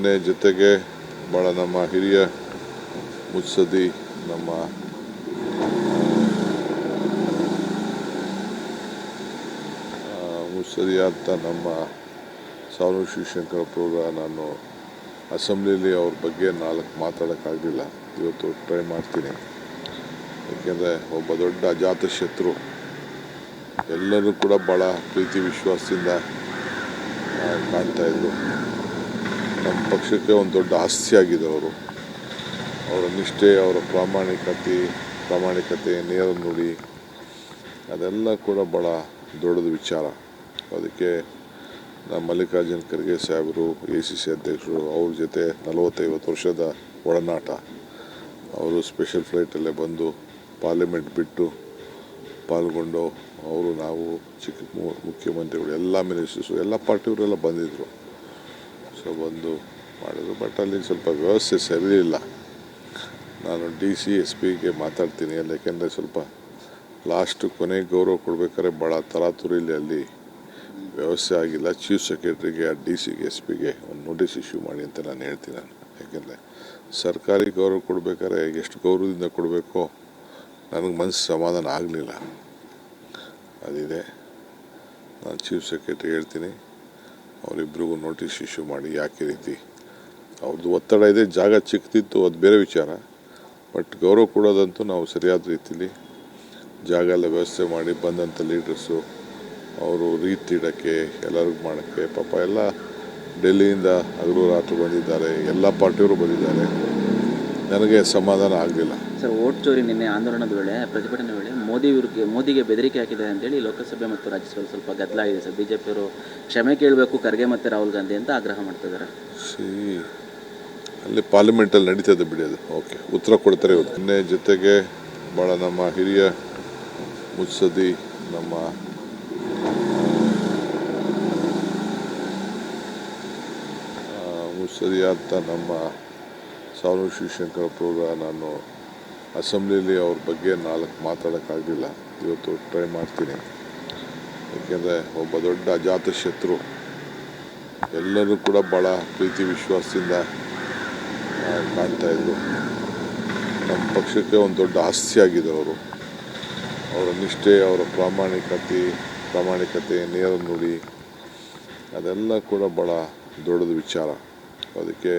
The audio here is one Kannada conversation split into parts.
ನಿನ್ನೆ ಜೊತೆಗೆ ಭಾಳ ನಮ್ಮ ಹಿರಿಯ ಮುತ್ಸದ್ದಿ ನಮ್ಮ ಮುತ್ಸದ್ದಿಯಾದ ನಮ್ಮ ಸಾವನೂರು ಶಿವಶಂಕರಪ್ಪರ ನಾನು ಅಸೆಂಬ್ಲಿಯಲ್ಲಿ ಅವ್ರ ಬಗ್ಗೆ 4 ಮಾತಾಡೋಕ್ಕಾಗಲಿಲ್ಲ. ಇವತ್ತು ಟ್ರೈ ಮಾಡ್ತೀನಿ. ಏಕೆಂದರೆ ಒಬ್ಬ ದೊಡ್ಡ ಅಜಾತ ಶತ್ರು, ಎಲ್ಲರೂ ಕೂಡ ಭಾಳ ಪ್ರೀತಿ ವಿಶ್ವಾಸದಿಂದ ಕಾಣ್ತಾಯಿದ್ರು. ನಮ್ಮ ಪಕ್ಷಕ್ಕೆ ಒಂದು ದೊಡ್ಡ ಆಸ್ತಿ ಆಗಿದ್ದವರು. ಅವರ ನಿಷ್ಠೆ, ಅವರ ಪ್ರಾಮಾಣಿಕತೆ, ನೇರ ನುಡಿ, ಅದೆಲ್ಲ ಕೂಡ ಭಾಳ ದೊಡ್ಡದು ವಿಚಾರ. ಅದಕ್ಕೆ ನಮ್ಮ ಮಲ್ಲಿಕಾರ್ಜುನ ಖರ್ಗೆ ಸಾಹೇಬರು, ACC ಅಧ್ಯಕ್ಷರು, ಅವ್ರ ಜೊತೆ 40-50 ವರ್ಷದ ಒಡನಾಟ. ಅವರು ಸ್ಪೆಷಲ್ ಫ್ಲೈಟಲ್ಲೇ ಬಂದು ಪಾರ್ಲಿಮೆಂಟ್ ಬಿಟ್ಟು ಪಾಲ್ಗೊಂಡು, ನಾವು ಮುಖ್ಯಮಂತ್ರಿಗಳು, ಎಲ್ಲ ಮಿನಿಸ್ಟರ್ಸು, ಎಲ್ಲ ಪಾರ್ಟಿಯವರೆಲ್ಲ ಬಂದಿದ್ದರು. ಸೊ ಬಂದು ಮಾಡಿದ್ರು. ಬಟ್ ಅಲ್ಲಿ ಸ್ವಲ್ಪ ವ್ಯವಸ್ಥೆ ಸರಿಯಿಲ್ಲ. ನಾನು DC SP ಮಾತಾಡ್ತೀನಿ ಅಲ್ಲಿ, ಯಾಕೆಂದರೆ ಸ್ವಲ್ಪ ಕೊನೆಗೆ ಗೌರವ ಕೊಡಬೇಕಾದ್ರೆ ಭಾಳ ತರಾತುರಿಲಿ ಅಲ್ಲಿ ವ್ಯವಸ್ಥೆ ಆಗಿಲ್ಲ. ಚೀಫ್ ಸೆಕ್ರೆಟರಿಗೆ, DCಗೆ, SP ಒಂದು ನೋಟಿಸ್ ಇಶ್ಯೂ ಮಾಡಿ ಅಂತ ನಾನು ಹೇಳ್ತೀನಿ. ಯಾಕೆಂದರೆ ಸರ್ಕಾರಿ ಗೌರವ ಕೊಡಬೇಕಾದ್ರೆ ಎಷ್ಟು ಗೌರವದಿಂದ ಕೊಡಬೇಕೋ ನನಗೆ ಮನಸ್ಸು ಸಮಾಧಾನ ಆಗಲಿಲ್ಲ. ಅದಿದೆ. ನಾನು ಚೀಫ್ ಸೆಕ್ರೆಟರಿ ಹೇಳ್ತೀನಿ, ಅವರಿಬ್ಬರಿಗೂ ನೋಟಿಸ್ ಇಶ್ಯೂ ಮಾಡಿ. ಯಾಕೆ ರೀತಿ ಅವ್ರದ್ದು ಒತ್ತಡ ಇದೆ, ಜಾಗ ಚಿಕ್ಕದಿತ್ತು, ಅದು ಬೇರೆ ವಿಚಾರ. ಬಟ್ ಗೌರವ ಕೊಡೋದಂತೂ ನಾವು ಸರಿಯಾದ ರೀತಿಲಿ ಜಾಗ ಎಲ್ಲ ವ್ಯವಸ್ಥೆ ಮಾಡಿ, ಬಂದಂಥ ಲೀಡರ್ಸು ಅವರು ರೀತಿ ಇಡೋಕ್ಕೆ, ಎಲ್ಲರಿಗೂ ಮಾಡೋಕ್ಕೆ, ಪಾಪ ಎಲ್ಲ ಡೆಲ್ಲಿಯಿಂದ ಹಗಲು ರಾತ್ರಿ ಬಂದಿದ್ದಾರೆ, ಎಲ್ಲ ಪಾರ್ಟಿಯವರು ಬಂದಿದ್ದಾರೆ. ನನಗೆ ಸಮಾಧಾನ ಆಗಲಿಲ್ಲ. ಸರ್, ವೋಟ್ ಚೋರಿ ನಿನ್ನೆ ಆಂದೋಲನದ ವೇಳೆ, ಪ್ರತಿಭಟನೆ ವೇಳೆ ಮೋದಿಗೆ ಬೆದರಿಕೆ ಹಾಕಿದೆ ಅಂತೇಳಿ ಲೋಕಸಭೆ ಮತ್ತು ರಾಜ್ಯಸಭೆ ಸ್ವಲ್ಪ ಗದ್ದಲ ಆಗಿದೆ ಸರ್. BJPಯವರು ಕ್ಷಮೆ ಕೇಳಬೇಕು ಖರ್ಗೆ ಮತ್ತು ರಾಹುಲ್ ಗಾಂಧಿ ಅಂತ ಆಗ್ರಹ ಮಾಡ್ತಿದ್ದಾರೆ. ಅಲ್ಲಿ ಪಾರ್ಲಿಮೆಂಟಲ್ಲಿ ನಡೀತದೆ ಬಿಡಿ, ಅದು ಓಕೆ, ಉತ್ತರ ಕೊಡ್ತಾರೆ. ನಿನ್ನೆ ಜೊತೆಗೆ ಭಾಳ ನಮ್ಮ ಹಿರಿಯ ಮುತ್ಸದ್ದಿ ನಮ್ಮ ಮುತ್ಸದ್ದಿಯಾದ ನಮ್ಮ ಸಾವನೂರು ಶಿವಶಂಕರಪ್ಪರ ನಾನು ಅಸೆಂಬ್ಲಿಯಲ್ಲಿ ಅವ್ರ ಬಗ್ಗೆ 4 ಮಾತಾಡೋಕ್ಕಾಗಲಿಲ್ಲ. ಇವತ್ತು ಟ್ರೈ ಮಾಡ್ತೀನಿ. ಏಕೆಂದರೆ ಒಬ್ಬ ದೊಡ್ಡ ಅಜಾತ ಶತ್ರು, ಎಲ್ಲರೂ ಕೂಡ ಭಾಳ ಪ್ರೀತಿ ವಿಶ್ವಾಸದಿಂದ ಕಾಣ್ತಾಯಿದ್ರು. ನಮ್ಮ ಪಕ್ಷಕ್ಕೆ ಒಂದು ದೊಡ್ಡ ಆಸ್ತಿ ಆಗಿದ್ದವರು. ಅವರ ನಿಷ್ಠೆ, ಅವರ ಪ್ರಾಮಾಣಿಕತೆ, ನೇರ ನುಡಿ, ಅದೆಲ್ಲ ಕೂಡ ಭಾಳ ದೊಡ್ಡದು ವಿಚಾರ. ಅದಕ್ಕೆ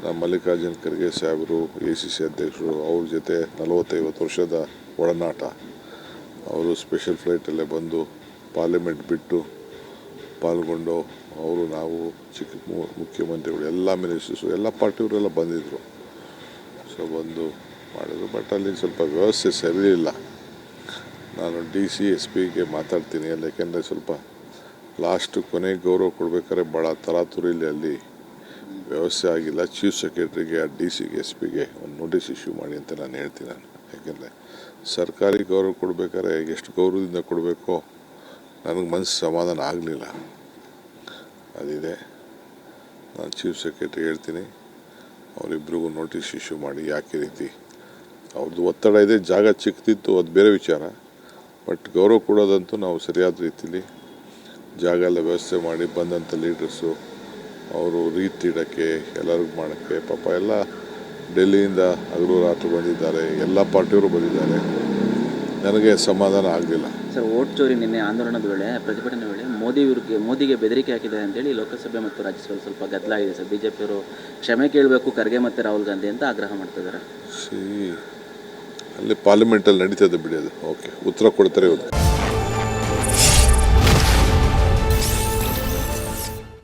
ನಮ್ಮ ಮಲ್ಲಿಕಾರ್ಜುನ ಖರ್ಗೆ ಸಾಹೇಬರು, ACC ಅಧ್ಯಕ್ಷರು, ಅವ್ರ ಜೊತೆ 40-50 ವರ್ಷದ ಒಡನಾಟ. ಅವರು ಸ್ಪೆಷಲ್ ಫ್ಲೈಟಲ್ಲೇ ಬಂದು ಪಾರ್ಲಿಮೆಂಟ್ ಬಿಟ್ಟು ಪಾಲ್ಗೊಂಡು, ನಾವು ಮುಖ್ಯಮಂತ್ರಿಗಳು, ಎಲ್ಲ ಮಿನಿಸ್ಟರ್ಸು, ಎಲ್ಲ ಪಾರ್ಟಿಯವರೆಲ್ಲ ಬಂದಿದ್ದರು. ಸೊ ಬಂದು ಮಾಡಿದ್ರು. ಬಟ್ ಅಲ್ಲಿ ಸ್ವಲ್ಪ ವ್ಯವಸ್ಥೆ ಸರಿಯಿಲ್ಲ. ನಾನು DC SP ಮಾತಾಡ್ತೀನಿ ಅಲ್ಲಿ, ಯಾಕೆಂದರೆ ಸ್ವಲ್ಪ ಕೊನೆಗೆ ಗೌರವ ಕೊಡಬೇಕಾದ್ರೆ ಭಾಳ ತರಾತುರಿಲಿ ಅಲ್ಲಿ ವ್ಯವಸ್ಥೆ ಆಗಿಲ್ಲ. ಚೀಫ್ ಸೆಕ್ರೆಟರಿಗೆ, DCಗೆ, SP ಒಂದು ನೋಟಿಸ್ ಇಶ್ಯೂ ಮಾಡಿ ಅಂತ ನಾನು ಹೇಳ್ತೀನಿ. ಯಾಕೆಂದರೆ ಸರ್ಕಾರಿ ಗೌರವ ಕೊಡಬೇಕಾದ್ರೆ ಎಷ್ಟು ಗೌರವದಿಂದ ಕೊಡಬೇಕೋ ನನಗೆ ಮನಸ್ಸು ಸಮಾಧಾನ ಆಗಲಿಲ್ಲ. ಅದಿದೆ. ನಾನು ಚೀಫ್ ಸೆಕ್ರೆಟರಿ ಹೇಳ್ತೀನಿ, ಅವರಿಬ್ಬರಿಗೂ ನೋಟಿಸ್ ಇಶ್ಯೂ ಮಾಡಿ. ಯಾಕೆ ರೀತಿ ಅವ್ರದ್ದು ಒತ್ತಡ ಇದೆ, ಜಾಗ ಚಿಕ್ಕದಿತ್ತು, ಅದು ಬೇರೆ ವಿಚಾರ. ಬಟ್ ಗೌರವ ಕೊಡೋದಂತೂ ನಾವು ಸರಿಯಾದ ರೀತಿಲಿ ಜಾಗ ಎಲ್ಲ ವ್ಯವಸ್ಥೆ ಮಾಡಿ, ಬಂದಂಥ ಲೀಡರ್ಸು ಅವರು ರೀತಿ ಇಡೋಕ್ಕೆ, ಎಲ್ಲರಿಗೂ ಮಾಡೋಕ್ಕೆ, ಪಾಪ ಎಲ್ಲ ಡೆಲ್ಲಿಯಿಂದ ಹಗಲು ರಾತ್ರಿ ಬಂದಿದ್ದಾರೆ, ಎಲ್ಲ ಪಾರ್ಟಿಯವರು ಬಂದಿದ್ದಾರೆ. ನನಗೆ ಸಮಾಧಾನ ಆಗಲಿಲ್ಲ. ಸರ್, ವೋಟ್ ಚೋರಿ ನಿನ್ನೆ ಆಂದೋಲನದ ವೇಳೆ, ಪ್ರತಿಭಟನೆ ವೇಳೆ ಮೋದಿಗೆ ಬೆದರಿಕೆ ಹಾಕಿದೆ ಅಂತೇಳಿ ಲೋಕಸಭೆ ಮತ್ತು ರಾಜ್ಯಸಭೆ ಸ್ವಲ್ಪ ಗದ್ದಲ ಆಗಿದೆ ಸರ್. BJPಯವರು ಕ್ಷಮೆ ಕೇಳಬೇಕು ಖರ್ಗೆ ಮತ್ತು ರಾಹುಲ್ ಗಾಂಧಿ ಅಂತ ಆಗ್ರಹ ಮಾಡ್ತಿದ್ದಾರೆ. ಅಲ್ಲಿ ಪಾರ್ಲಿಮೆಂಟಲ್ಲಿ ನಡೀತದೆ ಬಿಡಿ, ಅದು ಓಕೆ, ಉತ್ತರ ಕೊಡ್ತಾರೆ.